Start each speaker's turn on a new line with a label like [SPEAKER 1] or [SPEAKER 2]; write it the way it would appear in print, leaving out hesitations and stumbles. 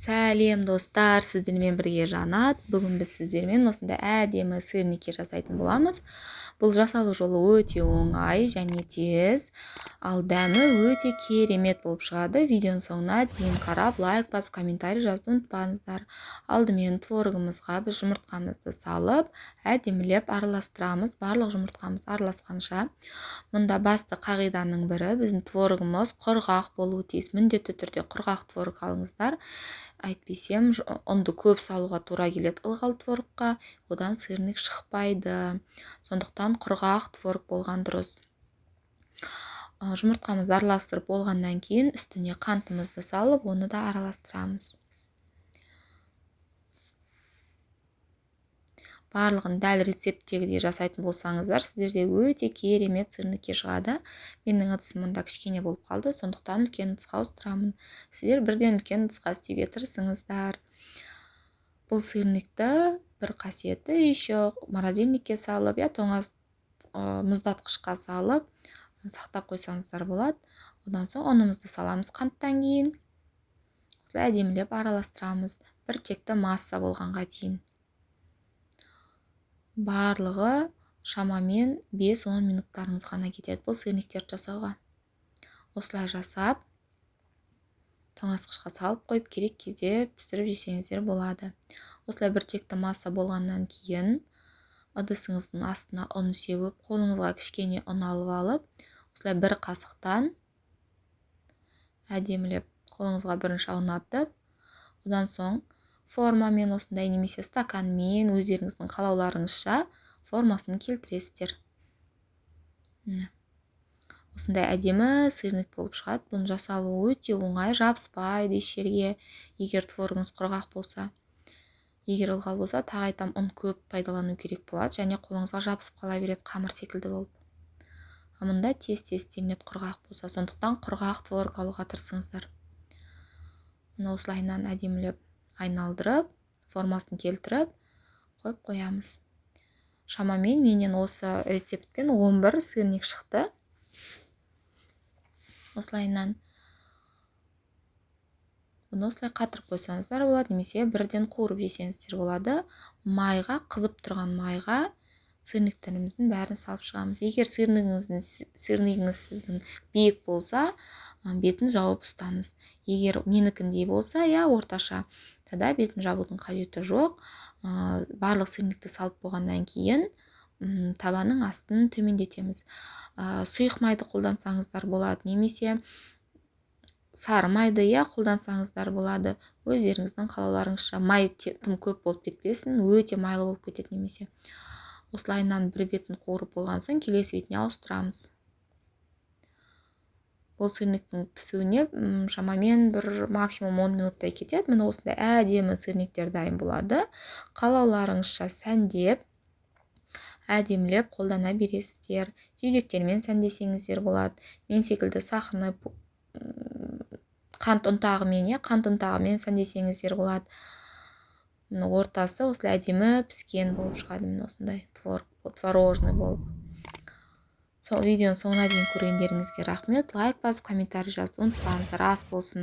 [SPEAKER 1] Сәлем достар, сіздермен бірге Жанат. Бүгін біз сіздермен осындай әдемі сырники жасайтын боламыз. Бұл жасалу жолы өте оңай және тез, ал дәмі өте керемет болып шығады. Видеоның соңына дейін қарап, лайк басып, комментарий жазуды ұмытпаңыздар. Алдымен творогымызға біз жұмыртқамызды салып, әдемілеп араластырамыз. Барлық жұмыртқамыз араласқанша. Мұнда басты қағиданың бірі, біздің творогымыз құрғақ болуы тиіс. Міндетті түрде құрғақ творог алыңыздар. Әйтпесем, ұнды көп салуға тура келеді ылғал творогқа, одан сырник шықпайды. Сондықтан құрғақ творог болған дұрыс. Жұмыртқамызды араластырып болғаннан кейін үстіне қантымызды салып, оны да араластырамыз. Барлығын дәл рецепттегідей жасайтын болсаңыздар, сіздерде өте керемет сырники шығады. Менің ыдысым кішкене болып қалды, сондықтан үлкен ыдысқа ауыстырамын. Сіздер бірден үлкен ыдысқа істеуге тырысыңыздар. Бұл сырникті бір қасиеті еще морозильникке салып, тоңаз мұздатқышқа салып сақтап қойсаңыздар болады. Одан соң ұнымызды саламыз қанттан кейін. Әдемілеп араластырамыз. Бір текті масса болғанға дейін. Барлығы шамамен 5-10 минуттарыңыз ғана кетеді бұл сырниктерді жасауға. Осылай жасап, тоңазытқышқа салып қойып, керек кезде пісіріп жесеңіздер болады. Осылай бір текті масса болғаннан кейін ыдысыңыздың астына ұн сеуіп, қолыңызға кішкене ұн алып алып, осылай бір қасықтан әдемілеп қолыңызға бірінші ұнатып, одан соң формамен осындай немесе стаканмен өздеріңіздің қалауларыңызша формасын келтіресіздер. Осындай әдемі сырник болып шығады. Бұның жасалуы өте оңай, жабыспайды еш жерге, егер творогыңыз құрғақ болса. Егер ылғал болса, тағы айтам, ұн көп пайдалану керек болады, және қолыңызға жабысып қала береді қамыр секілді болып. Мұнда тез-тез істелінеді құрғақ болса, сондықтан құрғақ творог алуға тырысыңыздар. Осылайынан әдемілеп айналдырып, формасын келтіріп, қойып қоямыз. Шамамен менен осы рецептпен 11 сырник шықты. Осылайынан бұны осылай қатырып қойсаңыздар болады, немесе бірден қуырып жесеңіздер болады. Майға, қызып тұрған майға сырниктеріміздің бәрін салып шығамыз. Егер сырнигіңіз сіздің биік болса, бетін жауып ұстаңыз. Егер менікіндей болса, орташа, тада бетін жабудың қажеті жоқ. Барлық сырникті салып болғаннан кейін табаның астын төмендетеміз. Сұйық майды қолдансаңыздар болады, немесе сары майды қолдансаңыздар болады. Өздеріңіздің қалауларыңызша, май тым көп болып кетпесін, өте майлы болып кетеді немесе. Осылайынан бір бетін қуырып болған соң келесі бетіне ауыстырамыз. Бұл сырниктің пісуіне шамамен бір максимум 10 минуттай кетеді. Міне осындай әдемі сырниктер дайын болады. Қалауларыңызша сәндеп, әдемілеп қолдана бересіздер. Жидектермен сәндесеңіздер болады. Мен секілді сахарны қант ұнтағымен сәндесеңіздер болады. Ортасы осылай әдемі піскен болып шығады. Осындай творожный болып. Видеоның соңына дейін көргендеріңізге рахмет. Лайк басып, комментарий жазуды ұмытпаңыздар, ас болсын.